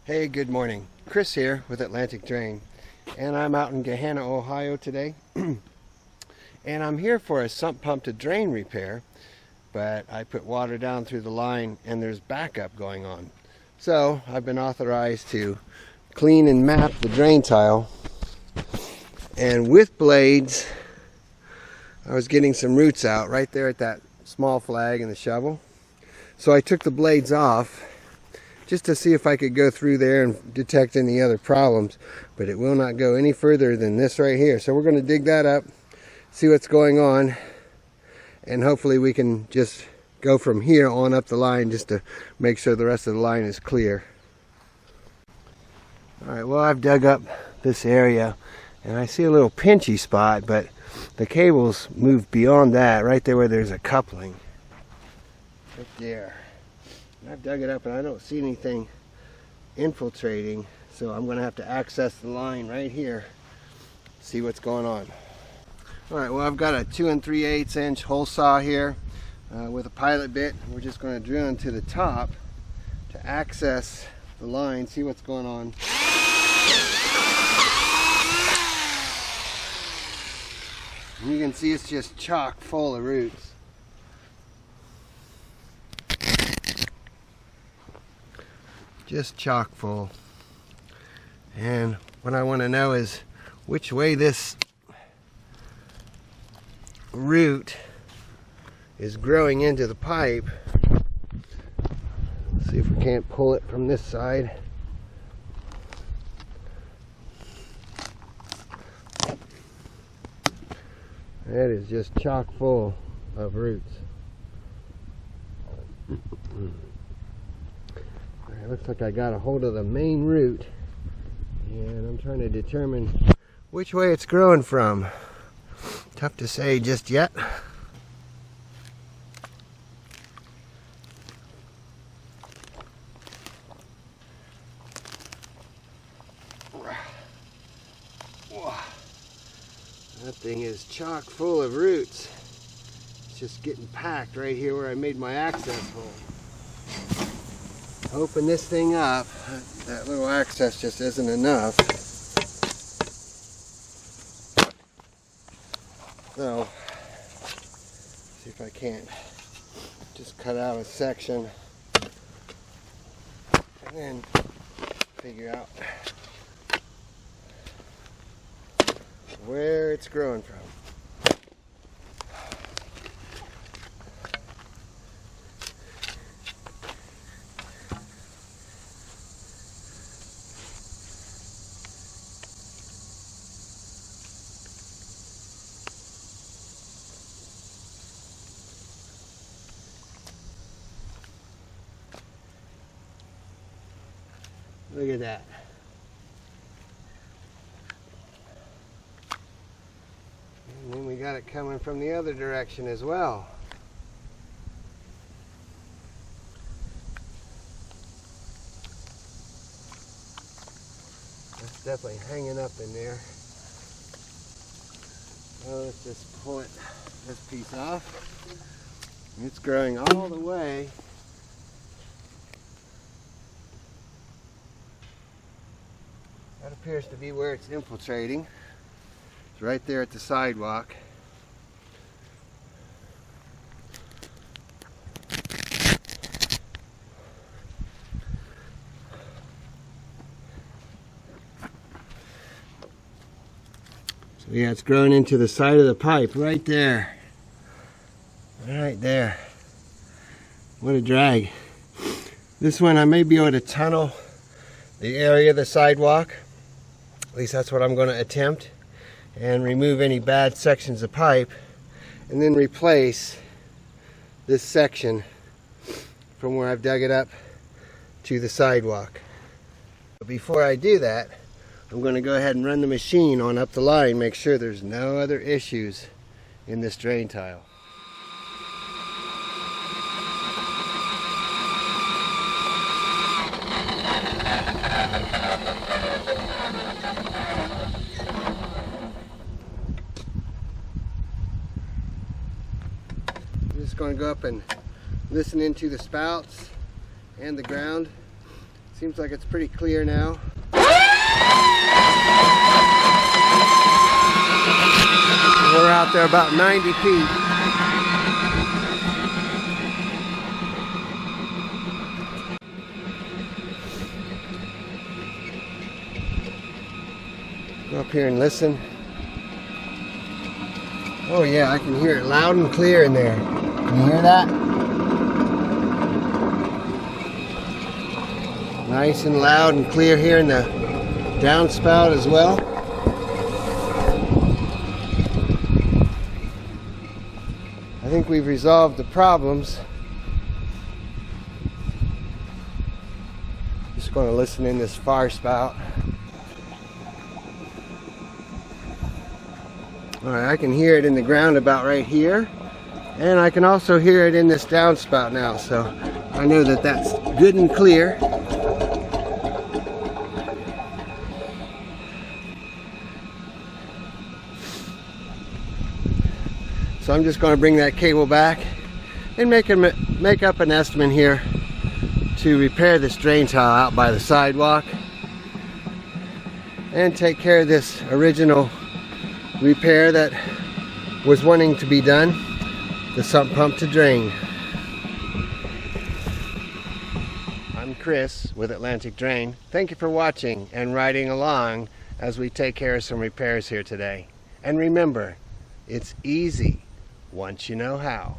Hey, good morning. Chris here with Atlantic Drain, and I'm out in Gahanna, Ohio today. And I'm here for a sump pump to drain repair, but I put water down through the line and there's backup going on. So I've been authorized to clean and map the drain tile, and with blades I was getting some roots out right there at that small flag and the shovel. So I took the blades off just to see if I could go through there and detect any other problems, but it will not go any further than this right here. So we're going to dig that up, see what's going on, and hopefully we can just go from here on up the line just to make sure the rest of the line is clear. Alright, well, I've dug up this area and I see a little pinchy spot, but the cables moved beyond that, right there where there's a coupling. Right there. I've dug it up and I don't see anything infiltrating, so I'm going to have to access the line right here, see what's going on. Alright, well, I've got a 2 3/8 inch hole saw here with a pilot bit. We're just going to drill into the top to access the line, see what's going on. And you can see it's just chock full of roots. Just chock full. And what I want to know is which way this root is growing into the pipe. Let's see if we can't pull it from this side. That is just chock full of roots. It looks like I got a hold of the main root, and I'm trying to determine which way it's growing from. Tough to say just yet. That thing is chock full of roots. It's just getting packed right here where I made my access hole. Open this thing up. That little access just isn't enough. So, see if I can't just cut out a section and then figure out where it's growing from. Look at that. And then we got it coming from the other direction as well. It's definitely hanging up in there. Well, let's just pull this piece off. It's growing all the way. That appears to be where it's infiltrating. It's right there at the sidewalk. So yeah, it's growing into the side of the pipe right there. Right there. What a drag. This one I may be able to tunnel the area of the sidewalk. At least that's what I'm going to attempt, and remove any bad sections of pipe, and then replace this section from where I've dug it up to the sidewalk. But before I do that, I'm going to go ahead and run the machine on up the line, make sure there's no other issues in this drain tile. Just going to go up and listen into the spouts and the ground, Seems like it's pretty clear now. We're out there about 90 feet. Go up here and listen. Oh yeah, I can hear it loud and clear in there. Can you hear that? Nice and loud and clear here in the downspout as well. I think we've resolved the problems. Just going to listen in this far spout. Alright, I can hear it in the ground about right here, and I can also hear it in this downspout now, so I know that that's good and clear. So I'm just going to bring that cable back and make up an estimate here to repair this drain tile out by the sidewalk and take care of this original repair that was wanting to be done, the sump pump to drain. I'm Chris with Atlantic Drain. Thank you for watching and riding along as we take care of some repairs here today. And remember, it's easy once you know how.